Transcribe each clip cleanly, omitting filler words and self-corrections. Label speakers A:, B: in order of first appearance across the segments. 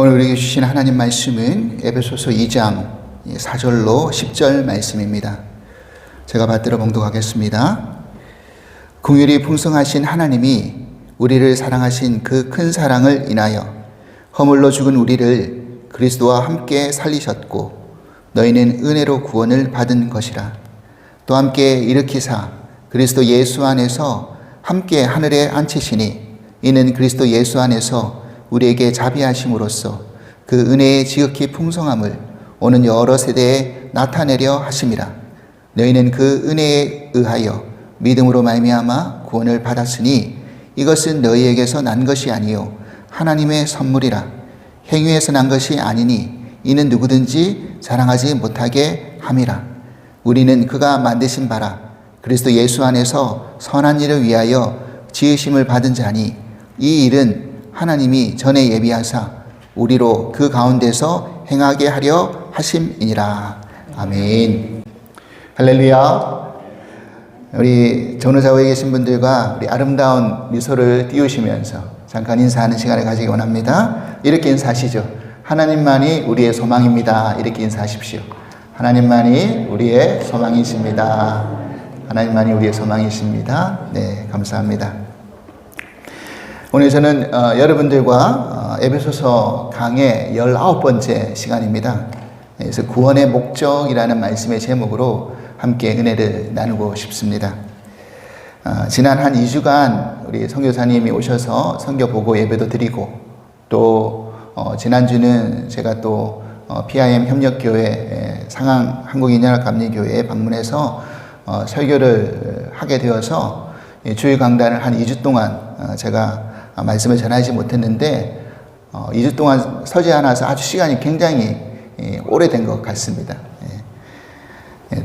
A: 오늘 우리에게 주신 하나님 말씀은 에베소서 2장 4절로 10절 말씀입니다. 제가 받들어 봉독하겠습니다. 긍휼이 풍성하신 하나님이 우리를 사랑하신 그 큰 사랑을 인하여 허물로 죽은 우리를 그리스도와 함께 살리셨고 너희는 은혜로 구원을 받은 것이라. 또 함께 일으키사 그리스도 예수 안에서 함께 하늘에 앉히시니 이는 그리스도 예수 안에서 우리에게 자비하심으로써 그 은혜의 지극히 풍성함을 오는 여러 세대에 나타내려 하심이라. 너희는 그 은혜에 의하여 믿음으로 말미암아 구원을 받았으니 이것은 너희에게서 난 것이 아니요 하나님의 선물이라. 행위에서 난 것이 아니니 이는 누구든지 자랑하지 못하게 함이라. 우리는 그가 만드신 바라 그리스도 예수 안에서 선한 일을 위하여 지으심을 받은 자니 이 일은 하나님이 전에 예비하사 우리로 그 가운데서 행하게 하려 하심이니라. 아멘. 할렐루야. 우리 전후좌우에 계신 분들과 우리 아름다운 미소를 띄우시면서 잠깐 인사하는 시간을 가지기 원합니다. 이렇게 인사하시죠. 하나님만이 우리의 소망입니다. 이렇게 인사하십시오. 하나님만이 우리의 소망이십니다. 하나님만이 우리의 소망이십니다. 네, 감사합니다. 오늘 저는 여러분들과 에베소서 강의 19번째 시간입니다. 그래서 구원의 목적이라는 말씀의 제목으로 함께 은혜를 나누고 싶습니다. 지난 한 2주간 우리 선교사님이 오셔서 선교 보고 예배도 드리고 또 지난주는 제가 또 PIM 협력교회 상암 한국인연합감리교회에 방문해서 설교를 하게 되어서 주일 강단을 한 2주 동안 제가 말씀을 전하지 못했는데 2주 동안 서지 않아서 아주 시간이 굉장히 오래된 것 같습니다.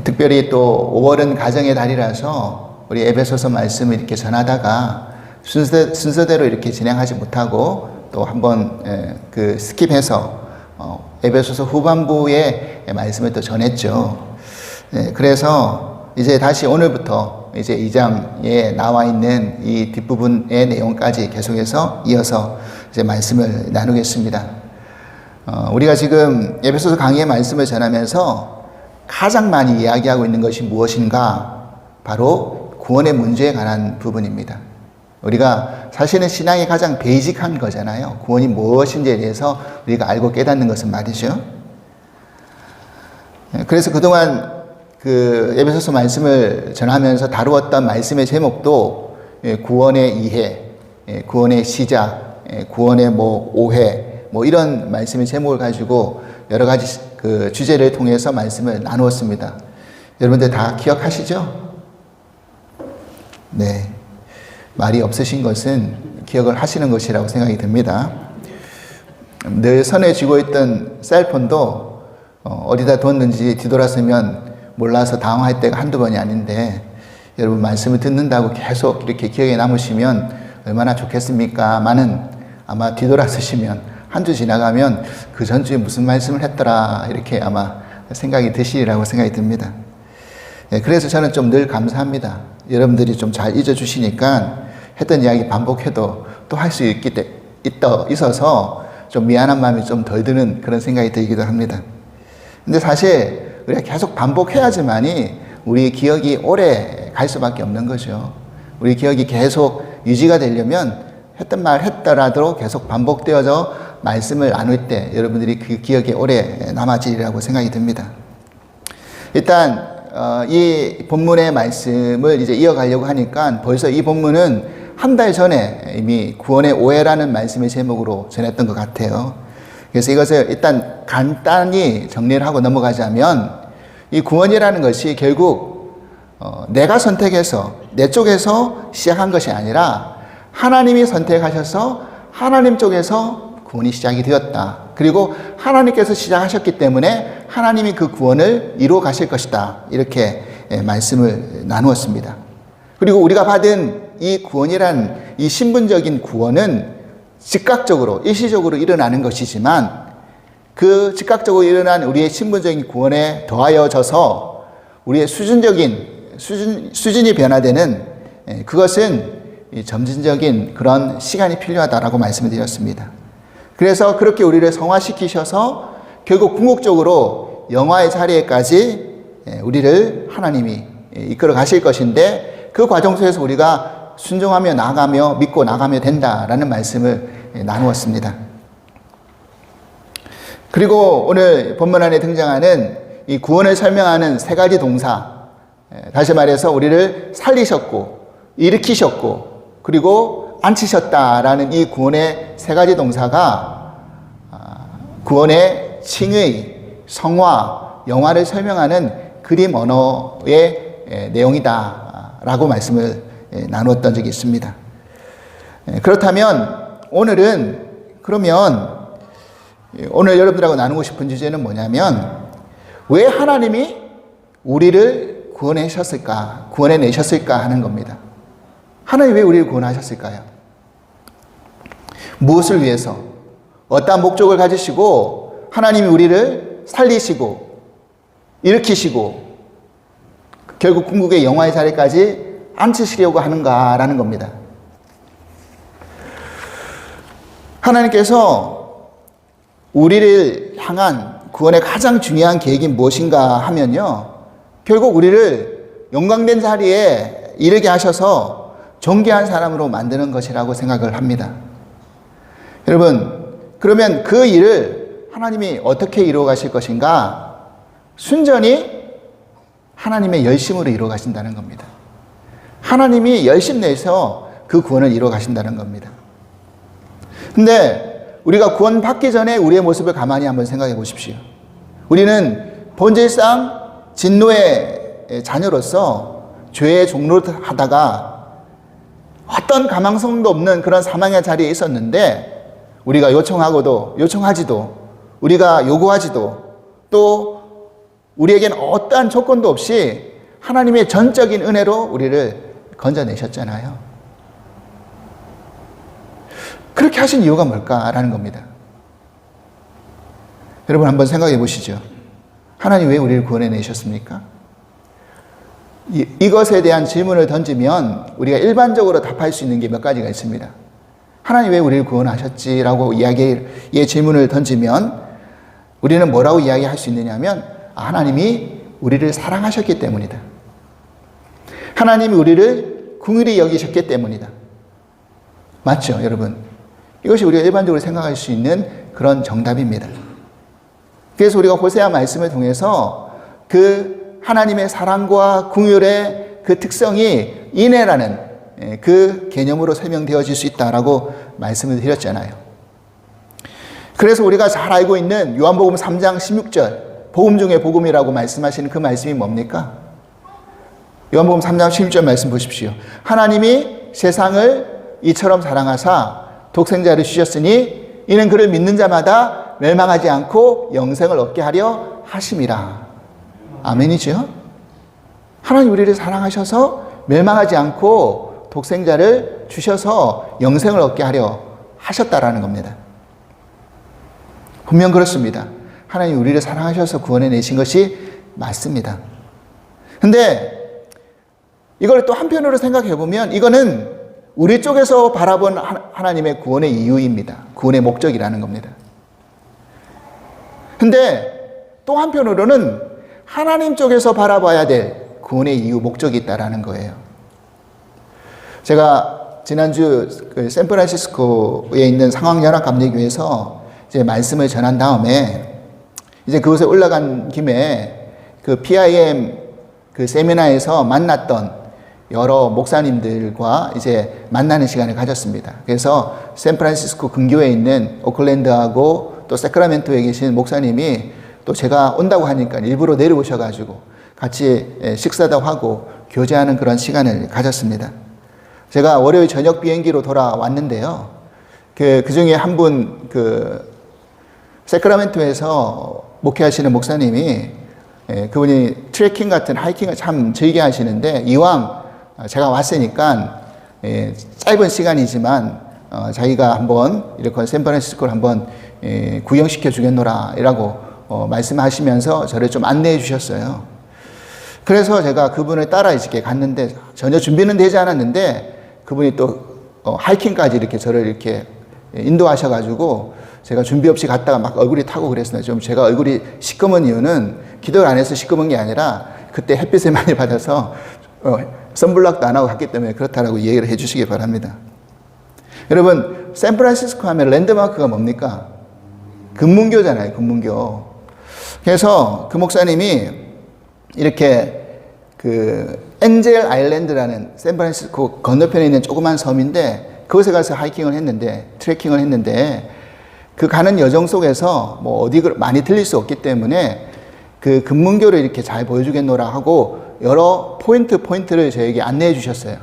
A: 특별히 또 5월은 가정의 달이라서 우리 에베소서 말씀을 이렇게 전하다가 순서대로 이렇게 진행하지 못하고 또 한번 그 스킵해서 에베소서 후반부의 말씀을 또 전했죠. 그래서 이제 다시 오늘부터 이제 2장에 나와 있는 이 뒷부분의 내용까지 계속해서 이어서 이제 말씀을 나누겠습니다. 우리가 지금 에베소서 강의의 말씀을 전하면서 가장 많이 이야기하고 있는 것이 무엇인가? 바로 구원의 문제에 관한 부분입니다. 우리가 사실은 신앙이 가장 베이직한 거잖아요. 구원이 무엇인지에 대해서 우리가 알고 깨닫는 것은 말이죠. 그래서 그동안 그 에베소서 말씀을 전하면서 다루었던 말씀의 제목도 구원의 이해, 구원의 시작, 구원의 오해, 이런 말씀의 제목을 가지고 여러 가지 그 주제를 통해서 말씀을 나누었습니다. 여러분들 다 기억하시죠? 네. 말이 없으신 것은 기억을 하시는 것이라고 생각이 듭니다. 늘 손에 쥐고 있던 셀폰도 어디다 뒀는지 뒤돌아서면 몰라서 당황할 때가 한두 번이 아닌데 여러분 말씀을 듣는다고 계속 이렇게 기억에 남으시면 얼마나 좋겠습니까? 많은 아마 뒤돌아서시면 한 주 지나가면 그 전주에 무슨 말씀을 했더라 이렇게 아마 생각이 드시리라고 생각이 듭니다. 그래서 저는 좀 늘 감사합니다. 여러분들이 좀 잘 잊어주시니까 했던 이야기 반복해도 또 할 수 있어서 좀 미안한 마음이 좀 덜 드는 그런 생각이 들기도 합니다. 근데 사실 우리가 계속 반복해야지만이 우리 기억이 오래 갈 수밖에 없는 거죠. 우리 기억이 계속 유지가 되려면 했던 말 했더라도 계속 반복되어서 말씀을 나눌 때 여러분들이 그 기억에 오래 남아지리라고 생각이 듭니다. 일단 이 본문의 말씀을 이제 이어가려고 하니까 벌써 이 본문은 한 달 전에 이미 구원의 오해라는 말씀의 제목으로 전했던 것 같아요. 그래서 이것을 일단 간단히 정리를 하고 넘어가자면 이 구원이라는 것이 결국 내가 선택해서 내 쪽에서 시작한 것이 아니라 하나님이 선택하셔서 하나님 쪽에서 구원이 시작이 되었다. 그리고 하나님께서 시작하셨기 때문에 하나님이 그 구원을 이루어 가실 것이다. 이렇게 말씀을 나누었습니다. 그리고 우리가 받은 이 구원이란 이 신분적인 구원은 즉각적으로 일시적으로 일어나는 것이지만 그 즉각적으로 일어난 우리의 신분적인 구원에 더하여져서 우리의 수준이 변화되는 그것은 점진적인 그런 시간이 필요하다라고 말씀을 드렸습니다. 그래서 그렇게 우리를 성화시키셔서 결국 궁극적으로 영화의 자리에까지 우리를 하나님이 이끌어 가실 것인데, 그 과정 속에서 우리가 순종하며 나가며 믿고 나가며 된다라는 말씀을 나누었습니다. 그리고 오늘 본문 안에 등장하는 이 구원을 설명하는 세 가지 동사, 다시 말해서 우리를 살리셨고 일으키셨고 그리고 앉히셨다라는 이 구원의 세 가지 동사가 구원의 칭의, 성화, 영화를 설명하는 그림 언어의 내용이다라고 말씀을 나누었던 적이 있습니다. 그렇다면 오늘 여러분들하고 나누고 싶은 주제는 뭐냐면, 왜 하나님이 우리를 구원해내셨을까 하는 겁니다. 하나님이 왜 우리를 구원하셨을까요? 무엇을 위해서, 어떠한 목적을 가지시고 하나님이 우리를 살리시고 일으키시고 결국 궁극의 영화의 자리까지 앉히시려고 하는가라는 겁니다. 하나님께서 우리를 향한 구원의 가장 중요한 계획이 무엇인가 하면요, 결국 우리를 영광된 자리에 이르게 하셔서 존귀한 사람으로 만드는 것이라고 생각을 합니다. 여러분, 그러면 그 일을 하나님이 어떻게 이루어 가실 것인가? 순전히 하나님의 열심으로 이루어 가신다는 겁니다. 하나님이 열심 내서 그 구원을 이루어 가신다는 겁니다. 근데 우리가 구원 받기 전에 우리의 모습을 가만히 한번 생각해 보십시오. 우리는 본질상 진노의 자녀로서 죄의 종로를 하다가 어떤 가망성도 없는 그런 사망의 자리에 있었는데, 우리가 요청하지도 우리가 요구하지도 또 우리에게는 어떠한 조건도 없이 하나님의 전적인 은혜로 우리를 건져내셨잖아요. 그렇게 하신 이유가 뭘까라는 겁니다. 여러분 한번 생각해 보시죠. 하나님 왜 우리를 구원해내셨습니까? 이것에 대한 질문을 던지면 우리가 일반적으로 답할 수 있는 게 몇 가지가 있습니다. 하나님 왜 우리를 구원하셨지라고 이야기의 질문을 던지면 우리는 뭐라고 이야기할 수 있느냐면, 하나님이 우리를 사랑하셨기 때문이다. 하나님이 우리를 긍휼히 여기셨기 때문이다. 맞죠, 여러분? 이것이 우리가 일반적으로 생각할 수 있는 그런 정답입니다. 그래서 우리가 호세아 말씀을 통해서 그 하나님의 사랑과 긍휼의 그 특성이 인애라는 그 개념으로 설명되어질 수 있다라고 말씀을 드렸잖아요. 그래서 우리가 잘 알고 있는 요한복음 3장 16절, 복음 중에 복음이라고 말씀하시는 그 말씀이 뭡니까? 요한복음 3장 16절 말씀 보십시오. 하나님이 세상을 이처럼 사랑하사 독생자를 주셨으니 이는 그를 믿는 자마다 멸망하지 않고 영생을 얻게 하려 하심이라. 아멘이죠? 하나님 우리를 사랑하셔서 멸망하지 않고 독생자를 주셔서 영생을 얻게 하려 하셨다라는 겁니다. 분명 그렇습니다. 하나님 우리를 사랑하셔서 구원해 내신 것이 맞습니다. 근데 이걸 또 한편으로 생각해 보면 이거는 우리 쪽에서 바라본 하나님의 구원의 이유입니다. 구원의 목적이라는 겁니다. 근데 또 한편으로는 하나님 쪽에서 바라봐야 될 구원의 이유, 목적이 있다라는 거예요. 제가 지난주 샌프란시스코에 있는 상황연합감리교회에서 이제 말씀을 전한 다음에 이제 그곳에 올라간 김에 그 PIM 그 세미나에서 만났던 여러 목사님들과 이제 만나는 시간을 가졌습니다. 그래서 샌프란시스코 근교에 있는 오클랜드하고 또 세크라멘토에 계신 목사님이 또 제가 온다고 하니까 일부러 내려오셔가지고 같이 식사도 하고 교제하는 그런 시간을 가졌습니다. 제가 월요일 저녁 비행기로 돌아왔는데요. 그 중에 한 분 세크라멘토에서 목회하시는 목사님이 그분이 트레킹 같은 하이킹을 참 즐겨 하시는데, 이왕 제가 왔으니까 짧은 시간이지만 자기가 한번 이렇게 샌프란시스코를 한번 구경시켜 주겠노라 이라고 말씀하시면서 저를 좀 안내해 주셨어요. 그래서 제가 그분을 따라 이렇게 갔는데 전혀 준비는 되지 않았는데 그분이 또 하이킹까지 이렇게 저를 이렇게 인도하셔가지고 제가 준비 없이 갔다가 막 얼굴이 타고 그랬어요. 좀 제가 얼굴이 시꺼먼 이유는 기도를 안 해서 시꺼먼 게 아니라 그때 햇빛을 많이 받아서 선블락도 안 하고 갔기 때문에 그렇다라고 이해를 해 주시기 바랍니다. 여러분, 샌프란시스코 하면 랜드마크가 뭡니까? 금문교잖아요, 금문교. 그래서 그 목사님이 이렇게 엔젤 아일랜드라는 샌프란시스코 건너편에 있는 조그만 섬인데 그곳에 가서 트레킹을 했는데 그 가는 여정 속에서 뭐 어디 많이 들릴 수 없기 때문에 그 금문교를 이렇게 잘 보여주겠노라 하고 여러 포인트를 저에게 안내해 주셨어요.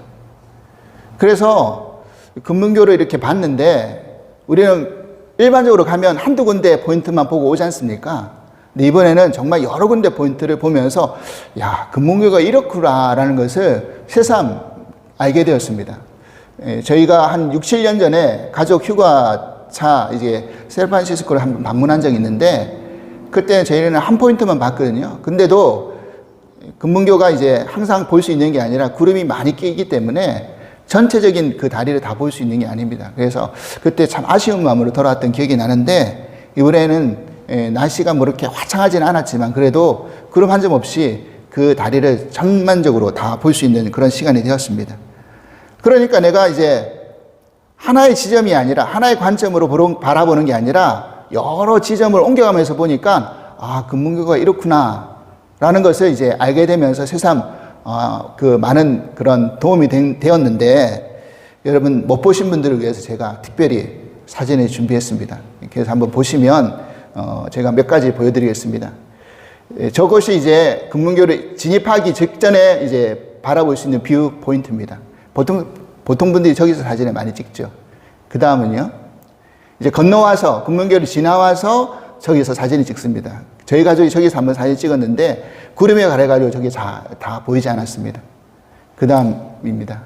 A: 그래서 금문교를 이렇게 봤는데 우리는 일반적으로 가면 한두 군데 포인트만 보고 오지 않습니까? 근데 이번에는 정말 여러 군데 포인트를 보면서 야, 금문교가 이렇구나라는 것을 새삼 알게 되었습니다. 저희가 한 6, 7년 전에 가족 휴가차 이제 샌프란시스코를 한번 방문한 적이 있는데 그때 저희는 한 포인트만 봤거든요. 근데도 금문교가 이제 항상 볼 수 있는 게 아니라 구름이 많이 끼기 때문에 전체적인 그 다리를 다 볼 수 있는 게 아닙니다. 그래서 그때 참 아쉬운 마음으로 돌아왔던 기억이 나는데 이번에는 날씨가 뭐 이렇게 화창하지는 않았지만 그래도 구름 한 점 없이 그 다리를 전반적으로 다 볼 수 있는 그런 시간이 되었습니다. 그러니까 내가 이제 하나의 지점이 아니라 하나의 관점으로 바라보는 게 아니라 여러 지점을 옮겨가면서 보니까 아, 금문교가 이렇구나 라는 것을 이제 알게 되면서 새삼 그 많은 그런 도움이 되었는데 여러분 못 보신 분들을 위해서 제가 특별히 사진을 준비했습니다. 그래서 한번 보시면 제가 몇 가지 보여드리겠습니다. 저것이 이제 금문교를 진입하기 직전에 이제 바라볼 수 있는 뷰 포인트입니다. 보통 분들이 저기서 사진을 많이 찍죠. 그 다음은요, 이제 건너와서 금문교를 지나와서 저기서 사진을 찍습니다. 저희 가족이 저기서 한번 사진 찍었는데 구름에 가려가지고 저기 다 보이지 않았습니다. 그 다음입니다.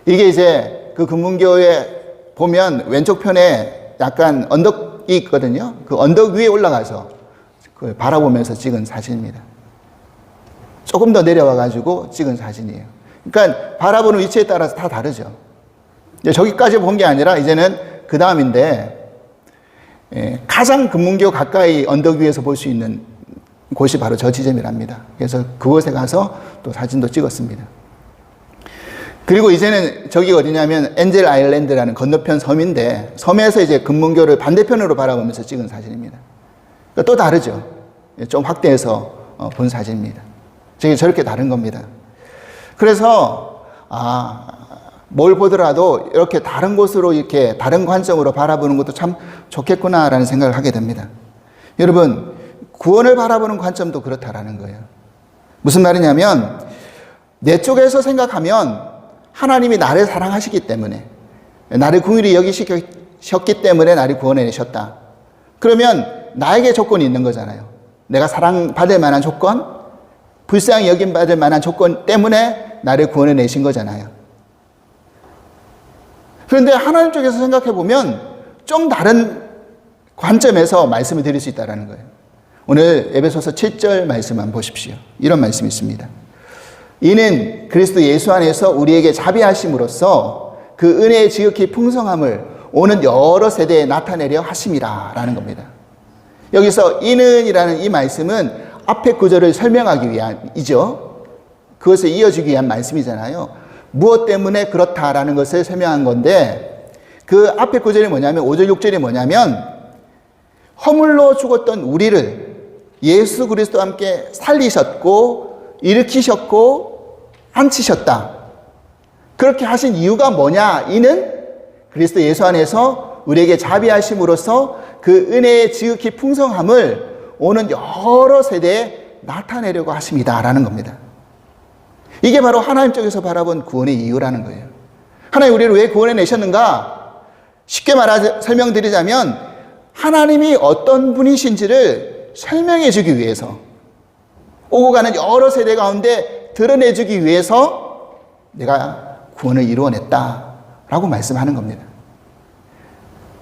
A: 이게 이제 그 금문교에 보면 왼쪽 편에 약간 언덕이 있거든요. 그 언덕 위에 올라가서 바라보면서 찍은 사진입니다. 조금 더 내려와가지고 찍은 사진이에요. 그러니까 바라보는 위치에 따라서 다 다르죠. 이제 저기까지 본 게 아니라 이제는 그 다음인데 가장 금문교 가까이 언덕 위에서 볼 수 있는 곳이 바로 저 지점이랍니다. 그래서 그곳에 가서 또 사진도 찍었습니다. 그리고 이제는 저기 어디냐면 엔젤 아일랜드라는 건너편 섬인데 섬에서 이제 금문교를 반대편으로 바라보면서 찍은 사진입니다. 그러니까 또 다르죠. 좀 확대해서 본 사진입니다. 저렇게 다른 겁니다. 그래서 뭘 보더라도 이렇게 다른 곳으로 이렇게 다른 관점으로 바라보는 것도 참 좋겠구나라는 생각을 하게 됩니다. 여러분, 구원을 바라보는 관점도 그렇다라는 거예요. 무슨 말이냐면 내 쪽에서 생각하면 하나님이 나를 사랑하시기 때문에 나를 긍휼히 여기셨기 때문에 나를 구원해내셨다. 그러면 나에게 조건이 있는 거잖아요. 내가 사랑받을 만한 조건, 불쌍히 여김받을 만한 조건 때문에 나를 구원해내신 거잖아요. 그런데 하나님 쪽에서 생각해 보면 좀 다른 관점에서 말씀을 드릴 수 있다는 거예요. 오늘 에베소서 7절 말씀 한번 보십시오. 이런 말씀이 있습니다. 이는 그리스도 예수 안에서 우리에게 자비하심으로써 그 은혜의 지극히 풍성함을 오는 여러 세대에 나타내려 하심이라 라는 겁니다. 여기서 이는이라는 이 말씀은 앞의 구절을 설명하기 위함이죠. 그것을 이어주기 위한 말씀이잖아요. 무엇 때문에 그렇다라는 것을 설명한 건데 그 앞에 구절이 뭐냐면 5절 6절이 뭐냐면 허물로 죽었던 우리를 예수 그리스도와 함께 살리셨고 일으키셨고 앉히셨다. 그렇게 하신 이유가 뭐냐? 이는 그리스도 예수 안에서 우리에게 자비하심으로써 그 은혜의 지극히 풍성함을 오는 여러 세대에 나타내려고 하십니다 라는 겁니다. 이게 바로 하나님 쪽에서 바라본 구원의 이유라는 거예요. 하나님 우리를 왜 구원해 내셨는가? 쉽게 설명드리자면 하나님이 어떤 분이신지를 설명해 주기 위해서 오고 가는 여러 세대 가운데 드러내 주기 위해서 내가 구원을 이루어냈다라고 말씀하는 겁니다.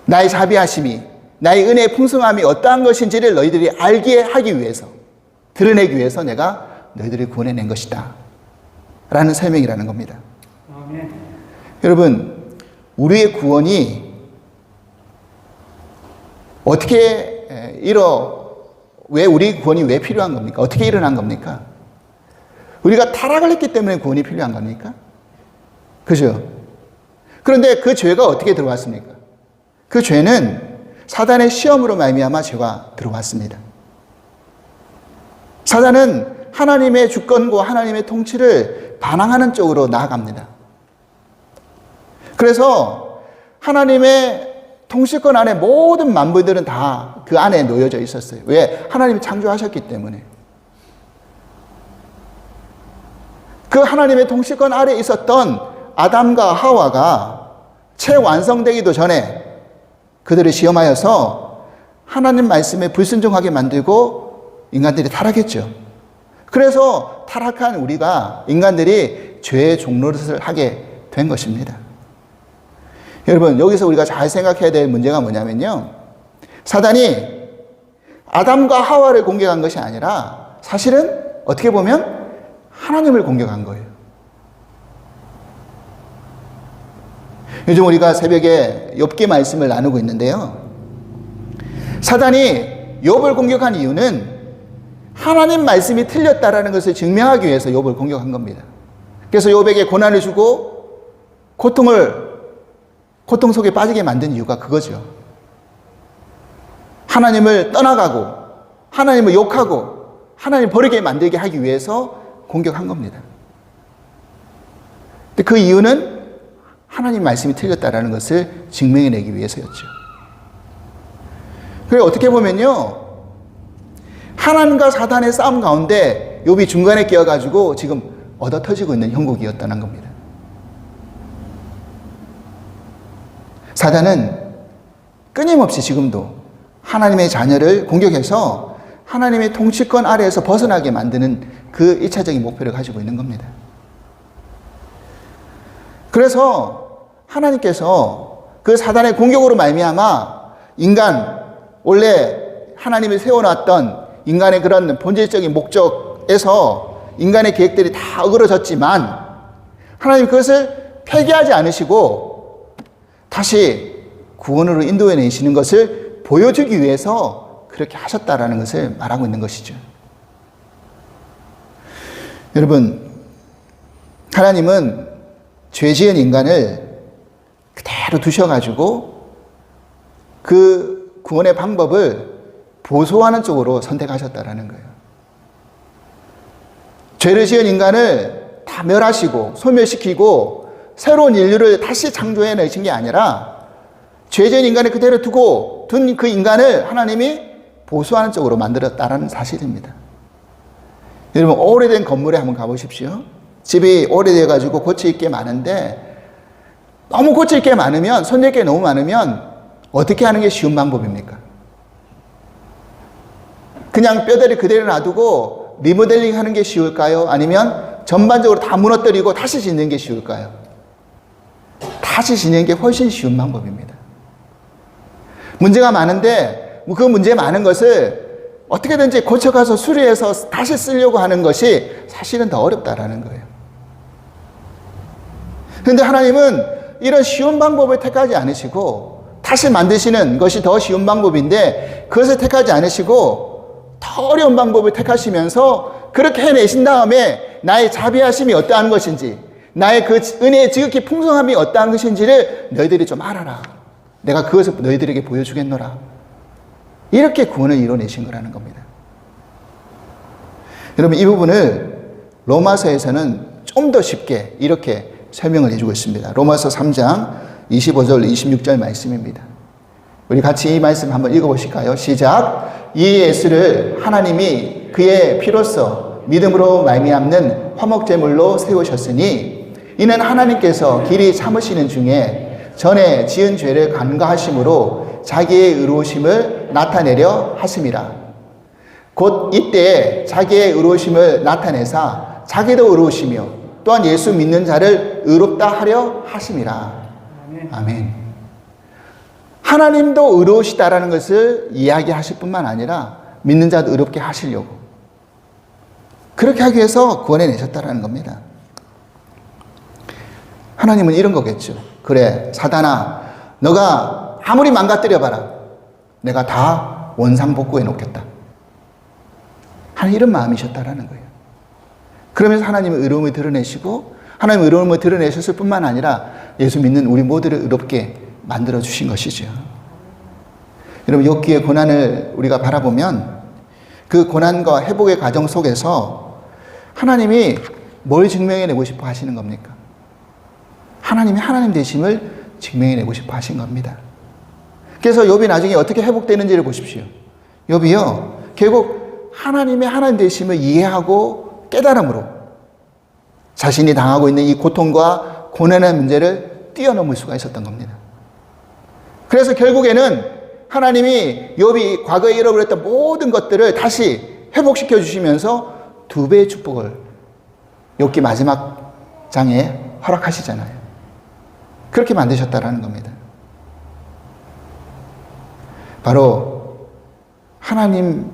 A: 나의 자비하심이, 나의 은혜의 풍성함이 어떠한 것인지를 너희들이 알게 하기 위해서, 드러내기 위해서 내가 너희들을 구원해낸 것이다 라는 설명이라는 겁니다. 아멘. 여러분, 우리의 구원이 어떻게 왜 우리 구원이 왜 필요한 겁니까? 어떻게 일어난 겁니까? 우리가 타락을 했기 때문에 구원이 필요한 겁니까? 그죠? 그런데 그 죄가 어떻게 들어왔습니까? 그 죄는 사단의 시험으로 말미암아 죄가 들어왔습니다. 사단은 하나님의 주권과 하나님의 통치를 반항하는 쪽으로 나아갑니다. 그래서 하나님의 통치권 안에 모든 만물들은 다 그 안에 놓여져 있었어요. 왜? 하나님이 창조하셨기 때문에. 그 하나님의 통치권 아래 있었던 아담과 하와가 채 완성되기도 전에 그들을 시험하여서 하나님 말씀에 불순종하게 만들고 인간들이 타락했죠. 그래서 타락한 우리가 인간들이 죄의 종노릇을 하게 된 것입니다. 여러분, 여기서 우리가 잘 생각해야 될 문제가 뭐냐면요, 사단이 아담과 하와를 공격한 것이 아니라 사실은 어떻게 보면 하나님을 공격한 거예요. 요즘 우리가 새벽에 욥기 말씀을 나누고 있는데요, 사단이 욥을 공격한 이유는 하나님 말씀이 틀렸다라는 것을 증명하기 위해서 욥을 공격한 겁니다. 그래서 욥에게 고난을 주고 고통 속에 빠지게 만든 이유가 그거죠. 하나님을 떠나가고 하나님을 욕하고 하나님 버리게 만들게 하기 위해서 공격한 겁니다. 근데 그 이유는 하나님 말씀이 틀렸다라는 것을 증명해내기 위해서였죠. 그리고 어떻게 보면요, 하나님과 사단의 싸움 가운데 욥이 중간에 끼어가지고 지금 얻어터지고 있는 형국이었다는 겁니다. 사단은 끊임없이 지금도 하나님의 자녀를 공격해서 하나님의 통치권 아래에서 벗어나게 만드는 그 1차적인 목표를 가지고 있는 겁니다. 그래서 하나님께서 그 사단의 공격으로 말미암아 인간, 원래 하나님이 세워놨던 인간의 그런 본질적인 목적에서 인간의 계획들이 다 어그러졌지만 하나님 그것을 폐기하지 않으시고 다시 구원으로 인도해 내시는 것을 보여주기 위해서 그렇게 하셨다라는 것을 말하고 있는 것이죠. 여러분, 하나님은 죄 지은 인간을 그대로 두셔가지고 그 구원의 방법을 보소하는 쪽으로 선택하셨다라는 거예요. 죄를 지은 인간을 다 멸하시고 소멸시키고 새로운 인류를 다시 창조해 내신 게 아니라 죄 지은 인간을 그대로 둔 그 인간을 하나님이 보수하는 쪽으로 만들었다는 사실입니다. 여러분, 오래된 건물에 한번 가보십시오. 집이 오래돼가지고 고칠 게 많은데 너무 고칠 게 많으면, 손댈 게 너무 많으면 어떻게 하는 게 쉬운 방법입니까? 그냥 뼈대를 그대로 놔두고 리모델링 하는 게 쉬울까요? 아니면 전반적으로 다 무너뜨리고 다시 짓는 게 쉬울까요? 다시 짓는 게 훨씬 쉬운 방법입니다. 문제가 많은데 그 문제 많은 것을 어떻게든지 고쳐가서 수리해서 다시 쓰려고 하는 것이 사실은 더 어렵다라는 거예요. 그런데 하나님은 이런 쉬운 방법을 택하지 않으시고 다시 만드시는 것이 더 쉬운 방법인데 그것을 택하지 않으시고 더 어려운 방법을 택하시면서 그렇게 해내신 다음에 나의 자비하심이 어떠한 것인지, 나의 그 은혜의 지극히 풍성함이 어떠한 것인지를 너희들이 좀 알아라. 내가 그것을 너희들에게 보여주겠노라. 이렇게 구원을 이뤄내신 거라는 겁니다. 여러분, 이 부분을 로마서에서는 좀 더 쉽게 이렇게 설명을 해주고 있습니다. 로마서 3장 25절 26절 말씀입니다. 우리 같이 이 말씀 한번 읽어보실까요? 시작. 이 예수를 하나님이 그의 피로써 믿음으로 말미암는 화목제물로 세우셨으니 이는 하나님께서 길이 참으시는 중에 전에 지은 죄를 간과하심으로 자기의 의로우심을 나타내려 하심이라. 곧 이때 자기의 의로우심을 나타내사 자기도 의로우시며 또한 예수 믿는 자를 의롭다 하려 하심이라. 아멘. 하나님도 의로우시다라는 것을 이야기하실 뿐만 아니라 믿는 자도 의롭게 하시려고 그렇게 하기 위해서 구원해 내셨다라는 겁니다. 하나님은 이런 거겠죠. 그래, 사단아, 너가 아무리 망가뜨려봐라. 내가 다 원상복구해 놓겠다. 하나님 이런 마음이셨다라는 거예요. 그러면서 하나님의 의로움을 드러내시고 하나님의 의로움을 드러내셨을 뿐만 아니라 예수 믿는 우리 모두를 의롭게 만들어 주신 것이죠. 여러분, 욥기의 고난을 우리가 바라보면 그 고난과 회복의 과정 속에서 하나님이 뭘 증명해내고 싶어 하시는 겁니까? 하나님이 하나님 되심을 증명해내고 싶어 하신 겁니다. 그래서 욥이 나중에 어떻게 회복되는지를 보십시오. 욥이요, 결국 하나님의 하나님 되심을 이해하고 깨달음으로 자신이 당하고 있는 이 고통과 고난의 문제를 뛰어넘을 수가 있었던 겁니다. 그래서 결국에는 하나님이 욥이 과거에 잃어버렸던 모든 것들을 다시 회복시켜 주시면서 2배의 축복을 욥기 마지막 장에 허락하시잖아요. 그렇게 만드셨다라는 겁니다. 바로 하나님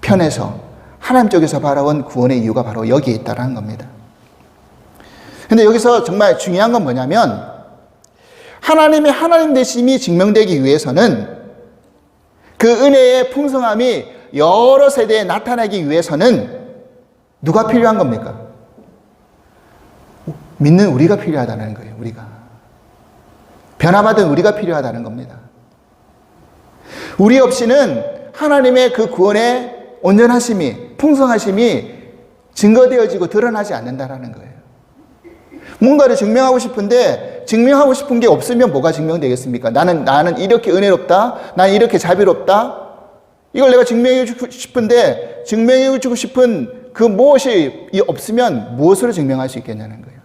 A: 편에서 하나님 쪽에서 바라본 구원의 이유가 바로 여기에 있다라는 겁니다. 근데 여기서 정말 중요한 건 뭐냐면 하나님의 하나님 되심이 증명되기 위해서는 그 은혜의 풍성함이 여러 세대에 나타나기 위해서는 누가 필요한 겁니까? 믿는 우리가 필요하다는 거예요. 우리가. 변화받은 우리가 필요하다는 겁니다. 우리 없이는 하나님의 그 구원의 온전하심이, 풍성하심이 증거되어지고 드러나지 않는다는 거예요. 뭔가를 증명하고 싶은데 증명하고 싶은 게 없으면 뭐가 증명되겠습니까? 나는 이렇게 은혜롭다. 나는 이렇게 자비롭다. 이걸 내가 증명해주고 싶은데 증명해주고 싶은 그 무엇이 없으면 무엇으로 증명할 수 있겠냐는 거예요.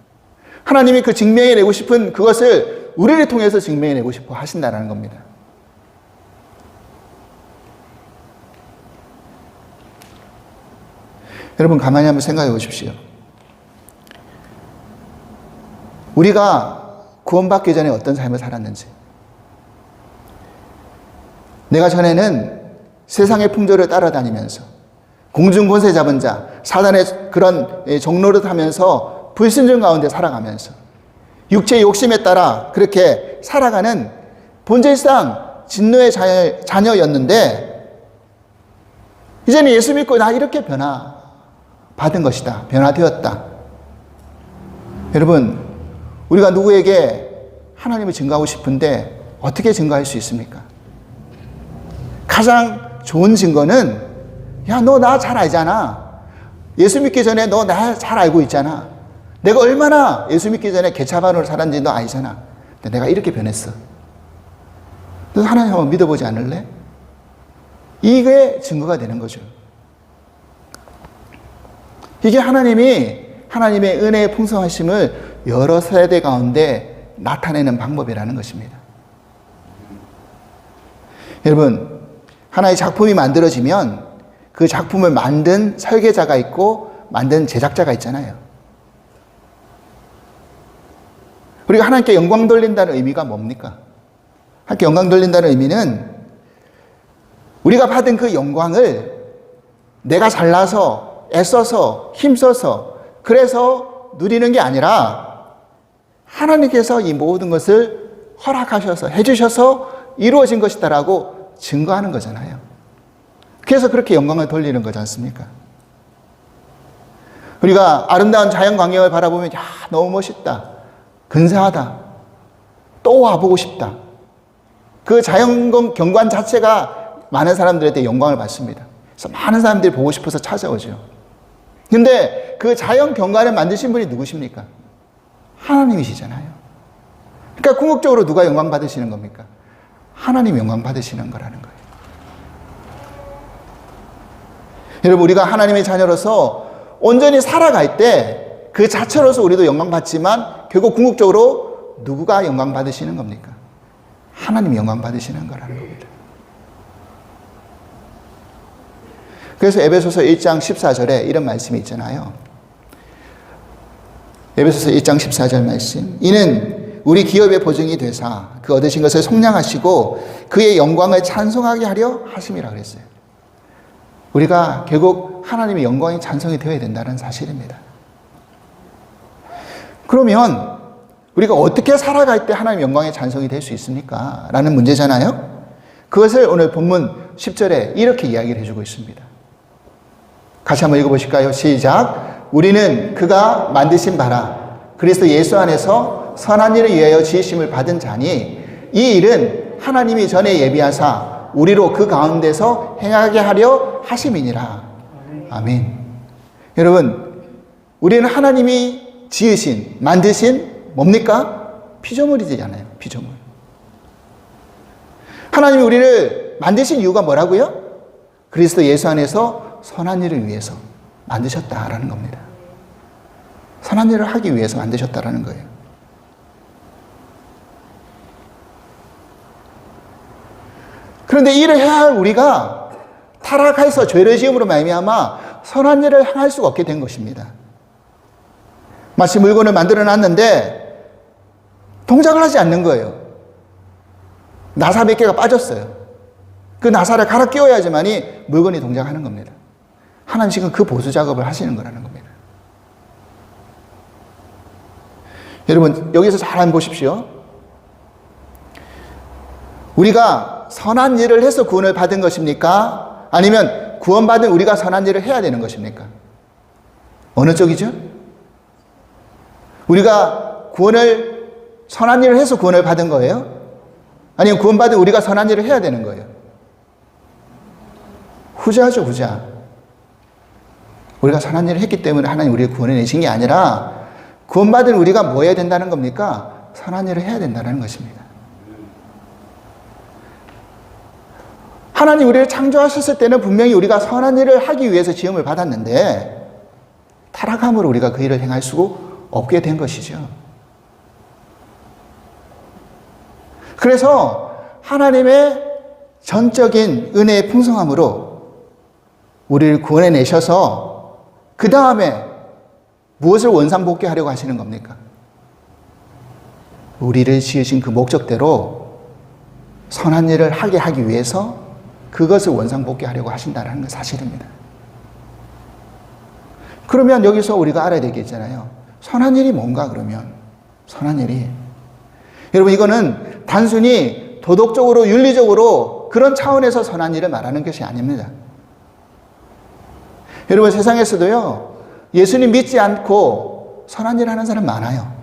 A: 하나님이 그 증명해내고 싶은 그것을 우리를 통해서 증명해내고 싶어 하신다는 겁니다. 여러분, 가만히 한번 생각해 보십시오. 우리가 구원받기 전에 어떤 삶을 살았는지. 내가 전에는 세상의 풍조를 따라다니면서 공중권세 잡은 자, 사단의 그런 종노릇 하면서 불순종 가운데 살아가면서 육체의 욕심에 따라 그렇게 살아가는 본질상 진노의 자녀였는데 이제는 예수 믿고 나 이렇게 변화받은 것이다. 변화되었다. 여러분, 우리가 누구에게 하나님을 증거하고 싶은데 어떻게 증거할 수 있습니까? 가장 좋은 증거는 야, 너 나 잘 알잖아. 예수 믿기 전에 너 나 잘 알고 있잖아. 내가 얼마나 예수 믿기 전에 개차반으로 살았는지 너 알잖아. 근데 내가 이렇게 변했어. 너 하나님 한번 믿어보지 않을래? 이게 증거가 되는 거죠. 이게 하나님의 은혜의 풍성하심을 여러 세대 가운데 나타내는 방법이라는 것입니다. 여러분, 하나의 작품이 만들어지면 그 작품을 만든 설계자가 있고 만든 제작자가 있잖아요. 우리가 하나님께 영광 돌린다는 의미가 뭡니까? 하나님께 영광 돌린다는 의미는 우리가 받은 그 영광을 내가 잘나서 애써서 힘써서 그래서 누리는 게 아니라 하나님께서 이 모든 것을 허락하셔서 해주셔서 이루어진 것이다라고 증거하는 거잖아요. 그래서 그렇게 영광을 돌리는 거지 않습니까? 우리가 아름다운 자연 광경을 바라보면 야, 너무 멋있다. 근사하다. 또 와보고 싶다. 그 자연 경관 자체가 많은 사람들한테 영광을 받습니다. 그래서 많은 사람들이 보고 싶어서 찾아오죠. 근데 그 자연 경관을 만드신 분이 누구십니까? 하나님이시잖아요. 그러니까 궁극적으로 누가 영광 받으시는 겁니까? 하나님 영광 받으시는 거라는 거예요. 여러분, 우리가 하나님의 자녀로서 온전히 살아갈 때 그 자체로서 우리도 영광 받지만 결국 궁극적으로 누구가 영광 받으시는 겁니까? 하나님 영광 받으시는 거라는 겁니다. 그래서 에베소서 1장 14절에 이런 말씀이 있잖아요. 에베소서 1장 14절 말씀. 이는 우리 기업의 보증이 되사 그 얻으신 것을 속량하시고 그의 영광을 찬송하게 하려 하심이라 그랬어요. 우리가 결국 하나님의 영광이 찬송이 되어야 된다는 사실입니다. 그러면 우리가 어떻게 살아갈 때 하나님의 영광의 찬송이 될 수 있습니까? 라는 문제잖아요. 그것을 오늘 본문 10절에 이렇게 이야기를 해주고 있습니다. 같이 한번 읽어보실까요? 시작. 우리는 그가 만드신 바라 그리스도 예수 안에서 선한 일을 위하여 지으심을 받은 자니 이 일은 하나님이 전에 예비하사 우리로 그 가운데서 행하게 하려 하심이니라. 아멘. 여러분, 우리는 하나님이 지으신, 만드신 뭡니까? 피조물이잖아요. 피조물. 하나님이 우리를 만드신 이유가 뭐라고요? 그리스도 예수 안에서 선한 일을 위해서 만드셨다라는 겁니다. 선한 일을 하기 위해서 만드셨다라는 거예요. 그런데 일을 해야 할 우리가 타락해서 죄를 지음으로 말미암아 선한 일을 행할 수가 없게 된 것입니다. 마치 물건을 만들어 놨는데 동작을 하지 않는 거예요. 나사 몇 개가 빠졌어요. 그 나사를 갈아 끼워야지만이 물건이 동작하는 겁니다. 하나님 지금 그 보수 작업을 하시는 거라는 겁니다. 여러분, 여기서 잘 한번 보십시오. 우리가 선한 일을 해서 구원을 받은 것입니까? 아니면 구원받은 우리가 선한 일을 해야 되는 것입니까? 어느 쪽이죠? 우리가 선한 일을 해서 구원을 받은 거예요? 아니면 구원받은 우리가 선한 일을 해야 되는 거예요? 후자죠, 후자. 우리가 선한 일을 했기 때문에 하나님 우리를 구원해 내신 게 아니라 구원받은 우리가 뭐 해야 된다는 겁니까? 선한 일을 해야 된다는 것입니다. 하나님 우리를 창조하셨을 때는 분명히 우리가 선한 일을 하기 위해서 지음을 받았는데 타락함으로 우리가 그 일을 행할 수 없게 된 것이죠. 그래서 하나님의 전적인 은혜의 풍성함으로 우리를 구원해 내셔서 그 다음에 무엇을 원상복귀 하려고 하시는 겁니까? 우리를 지으신 그 목적대로 선한 일을 하게 하기 위해서 그것을 원상복귀 하려고 하신다는 건 사실입니다. 그러면 여기서 우리가 알아야 되겠잖아요. 선한 일이 뭔가 그러면? 선한 일이. 여러분, 이거는 단순히 도덕적으로 윤리적으로 그런 차원에서 선한 일을 말하는 것이 아닙니다. 여러분, 세상에서도요, 예수님 믿지 않고 선한 일 하는 사람 많아요.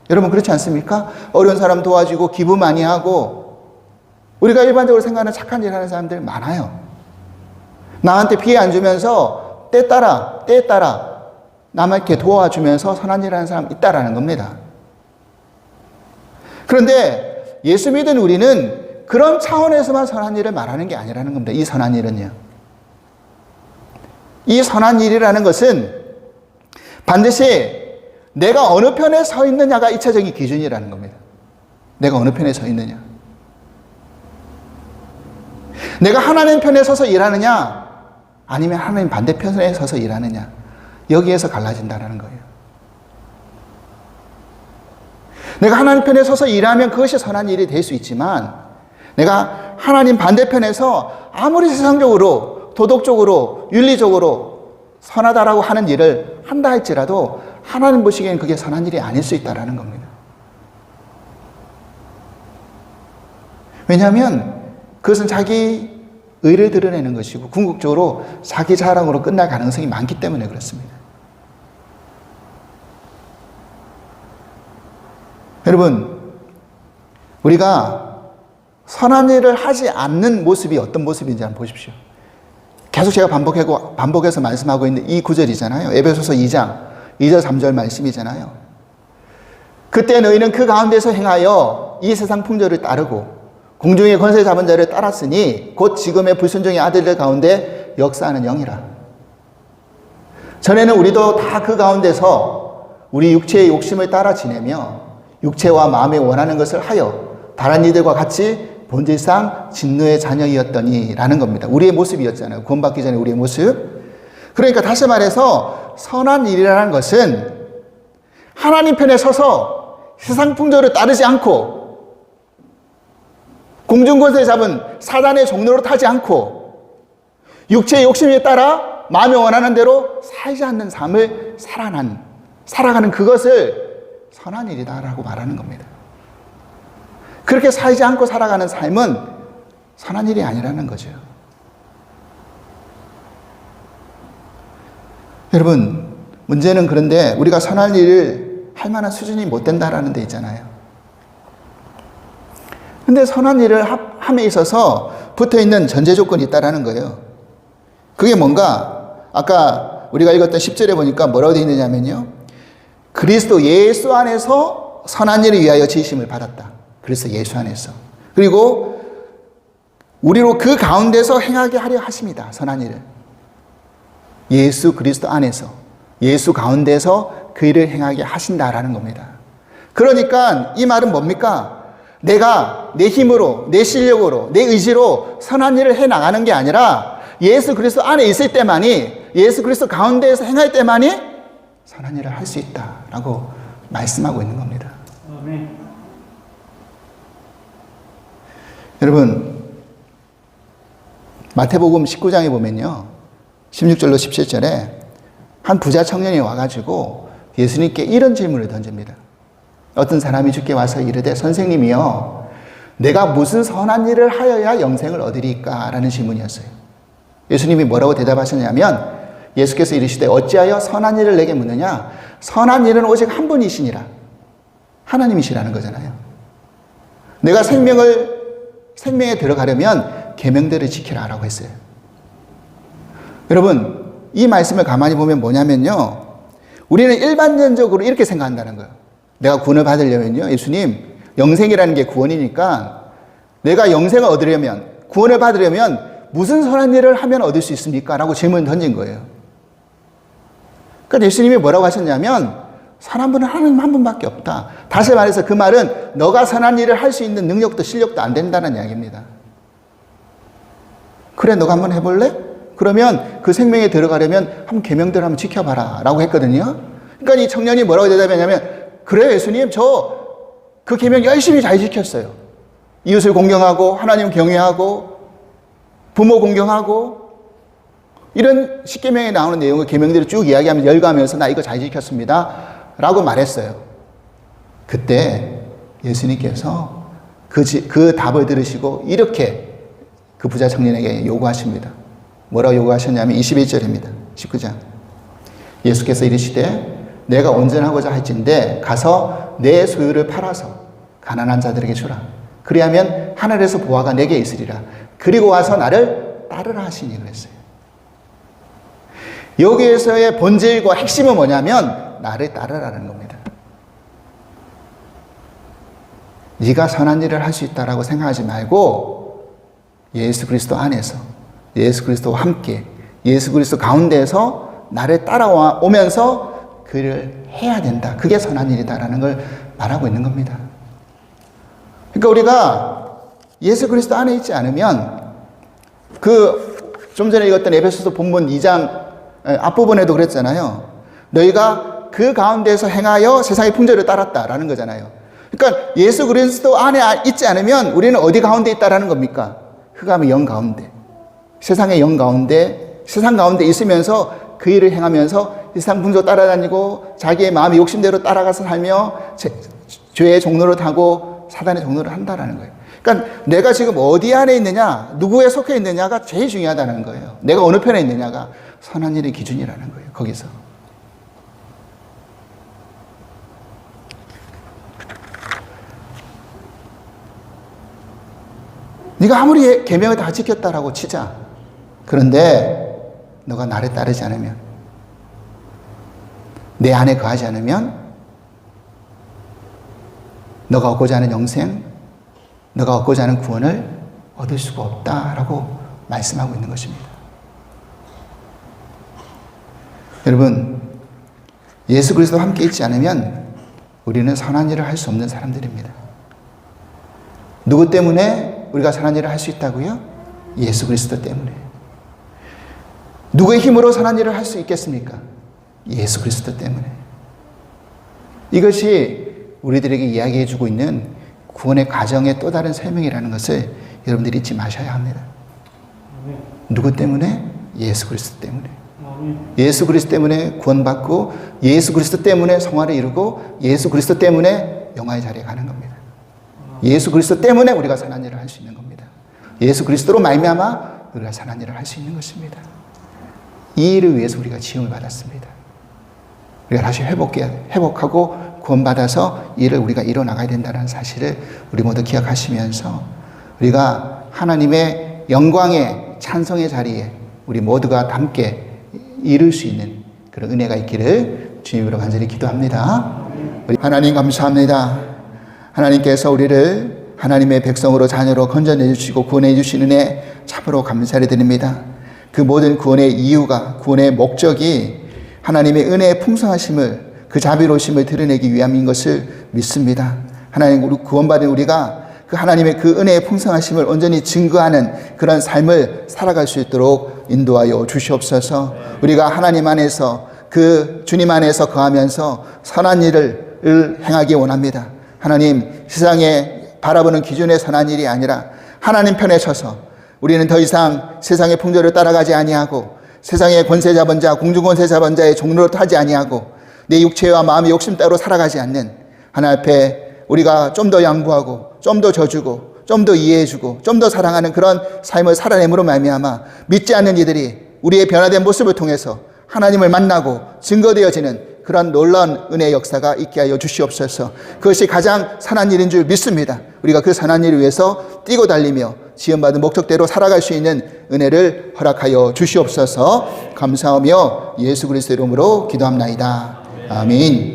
A: 여러분, 그렇지 않습니까? 어려운 사람 도와주고 기부 많이 하고 우리가 일반적으로 생각하는 착한 일 하는 사람들 많아요. 나한테 피해 안 주면서 때에 따라 남에게 도와주면서 선한 일 하는 사람 있다라는 겁니다. 그런데 예수 믿은 우리는 그런 차원에서만 선한 일을 말하는 게 아니라는 겁니다. 이 선한 일은요. 이 선한 일이라는 것은 반드시 내가 어느 편에 서 있느냐가 1차적인 기준이라는 겁니다. 내가 어느 편에 서 있느냐. 내가 하나님 편에 서서 일하느냐 아니면 하나님 반대편에 서서 일하느냐, 여기에서 갈라진다는 거예요. 내가 하나님 편에 서서 일하면 그것이 선한 일이 될 수 있지만 내가 하나님 반대편에서 아무리 세상적으로 도덕적으로 윤리적으로 선하다라고 하는 일을 한다 할지라도 하나님 보시기엔 그게 선한 일이 아닐 수 있다는 겁니다. 왜냐하면 그것은 자기 의를 드러내는 것이고 궁극적으로 자기 자랑으로 끝날 가능성이 많기 때문에 그렇습니다. 여러분, 우리가 선한 일을 하지 않는 모습이 어떤 모습인지 한번 보십시오. 계속 제가 반복해서 말씀하고 있는 이 구절이잖아요. 에베소서 2장 2절 3절 말씀이잖아요. 그때 너희는 그 가운데서 행하여 이 세상 풍조를 따르고 공중의 권세 잡은 자를 따랐으니 곧 지금의 불순종의 아들들 가운데 역사하는 영이라. 전에는 우리도 다 그 가운데서 우리 육체의 욕심을 따라 지내며 육체와 마음에 원하는 것을 하여 다른 이들과 같이 본질상 진노의 자녀이었더니 라는 겁니다. 우리의 모습이었잖아요. 구원받기 전에 우리의 모습. 그러니까 다시 말해서 선한 일이라는 것은 하나님 편에 서서 세상 풍조를 따르지 않고 공중권세 잡은 사단의 종로로 타지 않고 육체의 욕심에 따라 마음에 원하는 대로 살지 않는 삶을 살아가는 그것을 선한 일이다라고 말하는 겁니다. 그렇게 살지 않고 살아가는 삶은 선한 일이 아니라는 거죠. 여러분, 문제는 그런데 우리가 선한 일을 할 만한 수준이 못 된다라는 데 있잖아요. 근데 선한 일을 함에 있어서 붙어 있는 전제 조건이 있다라는 거예요. 그게 뭔가, 아까 우리가 읽었던 10절에 보니까 뭐라고 되어 있느냐면요. 그리스도 예수 안에서 선한 일을 위하여 지으심을 받았다. 그리스도 예수 안에서. 그리고 우리로 그 가운데서 행하게 하려 하십니다. 선한 일을. 예수 그리스도 안에서, 예수 가운데서 그 일을 행하게 하신다라는 겁니다. 그러니까 이 말은 뭡니까? 내가 내 힘으로, 내 실력으로, 내 의지로 선한 일을 해 나가는 게 아니라 예수 그리스도 안에 있을 때만이, 예수 그리스도 가운데에서 행할 때만이 선한 일을 할 수 있다라고 말씀하고 있는 겁니다. 아멘. 여러분, 마태복음 19장에 보면요, 16절로 17절에 한 부자 청년이 와가지고 예수님께 이런 질문을 던집니다. 어떤 사람이 주께 와서 이르되 선생님이여 내가 무슨 선한 일을 하여야 영생을 얻으리까? 라는 질문이었어요. 예수님이 뭐라고 대답하셨냐면 예수께서 이르시되 어찌하여 선한 일을 내게 묻느냐? 선한 일은 오직 한 분이시니라. 하나님이시라는 거잖아요. 내가 생명에 들어가려면 계명들을 지키라 라고 했어요. 여러분, 이 말씀을 가만히 보면 뭐냐면요, 우리는 일반적으로 이렇게 생각한다는 거예요. 내가 구원을 받으려면요, 예수님, 영생이라는 게 구원이니까 내가 영생을 얻으려면, 구원을 받으려면 무슨 선한 일을 하면 얻을 수 있습니까? 라고 질문을 던진 거예요. 그러니까 예수님이 뭐라고 하셨냐면 선한 분은 하나님 한 분밖에 없다. 다시 말해서 그 말은 너가 선한 일을 할 수 있는 능력도 실력도 안 된다는 이야기입니다. 그래, 너가 한번 해볼래? 그러면 그 생명에 들어가려면 한번 계명대로 한번 지켜봐라 라고 했거든요. 그러니까 이 청년이 뭐라고 대답했냐면 그래요 예수님, 저 그 계명 열심히 잘 지켰어요. 이웃을 공경하고 하나님 경외하고 부모 공경하고 이런 십계명에 나오는 내용을 계명대로 쭉 이야기하면서 열거하면서 나 이거 잘 지켰습니다 라고 말했어요. 그때 예수님께서 그 답을 들으시고 이렇게 그 부자 청년에게 요구하십니다. 뭐라고 요구하셨냐면 21절입니다. 19장. 예수께서 이르시되 내가 온전하고자 할진대 가서 내 소유를 팔아서 가난한 자들에게 주라. 그리하면 하늘에서 보화가 내게 있으리라. 그리고 와서 나를 따르라 하시니 그랬어요. 여기에서의 본질과 핵심은 뭐냐면 나를 따르라는 겁니다. 네가 선한 일을 할 수 있다라고 생각하지 말고 예수 그리스도 안에서, 예수 그리스도와 함께, 예수 그리스도 가운데에서 나를 따라오면서 그 일을 해야 된다. 그게 선한 일이다라는 걸 말하고 있는 겁니다. 그러니까 우리가 예수 그리스도 안에 있지 않으면 좀 전에 읽었던 에베소서 본문 2장 앞부분에도 그랬잖아요. 너희가 그 가운데서 행하여 세상의 풍조를 따랐다라는 거잖아요. 그러니까 예수 그리스도 안에 있지 않으면 우리는 어디 가운데 있다라는 겁니까? 흑암의 영 가운데, 세상의 영 가운데, 세상 가운데 있으면서 그 일을 행하면서 세상 풍조 따라다니고 자기의 마음의 욕심대로 따라가서 살며 죄의 종로를 타고 사단의 종로를 한다라는 거예요. 그러니까 내가 지금 어디 안에 있느냐, 누구에 속해 있느냐가 제일 중요하다는 거예요. 내가 어느 편에 있느냐가 선한 일의 기준이라는 거예요. 거기서. 네가 아무리 계명을 다 지켰다라고 치자. 그런데 너가 나를 따르지 않으면, 내 안에 거하지 않으면 너가 얻고자 하는 영생, 너가 얻고자 하는 구원을 얻을 수가 없다라고 말씀하고 있는 것입니다. 여러분, 예수 그리스도와 함께 있지 않으면 우리는 선한 일을 할 수 없는 사람들입니다. 누구 때문에 우리가 선한 일을 할 수 있다고요? 예수 그리스도 때문에. 누구의 힘으로 선한 일을 할 수 있겠습니까? 예수 그리스도 때문에. 이것이 우리들에게 이야기해주고 있는 구원의 과정의 또 다른 설명이라는 것을 여러분들이 잊지 마셔야 합니다. 누구 때문에? 예수 그리스도 때문에. 예수 그리스도 때문에 구원받고 예수 그리스도 때문에 성화를 이루고 예수 그리스도 때문에 영화의 자리에 가는 겁니다. 예수 그리스도 때문에 우리가 선한 일을 할 수 있는 겁니다. 예수 그리스도로 말미암아 우리가 선한 일을 할 수 있는 것입니다. 이 일을 위해서 우리가 지음을 받았습니다. 우리가 다시 회복하고 구원받아서 이 일을 우리가 이뤄나가야 된다는 사실을 우리 모두 기억하시면서 우리가 하나님의 영광의 찬송의 자리에 우리 모두가 함께 이룰 수 있는 그런 은혜가 있기를 주님으로 간절히 기도합니다. 하나님 감사합니다. 하나님께서 우리를 하나님의 백성으로 자녀로 건져내 주시고 구원해 주신 은혜 참으로 감사를 드립니다. 그 모든 구원의 이유가, 구원의 목적이 하나님의 은혜의 풍성하심을, 그 자비로우심을 드러내기 위함인 것을 믿습니다. 하나님, 우리 구원받은 우리가 그 하나님의 그 은혜의 풍성하심을 온전히 증거하는 그런 삶을 살아갈 수 있도록 인도하여 주시옵소서. 우리가 하나님 안에서, 그 주님 안에서 거하면서 선한 일을 행하기 원합니다. 하나님, 세상에 바라보는 기준의 선한 일이 아니라 하나님 편에 서서 우리는 더 이상 세상의 풍조를 따라가지 아니하고 세상의 권세 잡은 자, 공중권세 잡은 자의 종로를 타지 아니하고 내 육체와 마음의 욕심 따로 살아가지 않는 하나님 앞에 우리가 좀 더 양보하고 좀 더 져주고 좀 더 이해해주고 좀 더 사랑하는 그런 삶을 살아내므로 말미암아 믿지 않는 이들이 우리의 변화된 모습을 통해서 하나님을 만나고 증거되어지는 그런 놀라운 은혜의 역사가 있게 하여 주시옵소서. 그것이 가장 선한 일인 줄 믿습니다. 우리가 그 선한 일을 위해서 뛰고 달리며 지음받은 목적대로 살아갈 수 있는 은혜를 허락하여 주시옵소서. 감사하며 예수 그리스도 이름으로 기도합나이다. 아멘.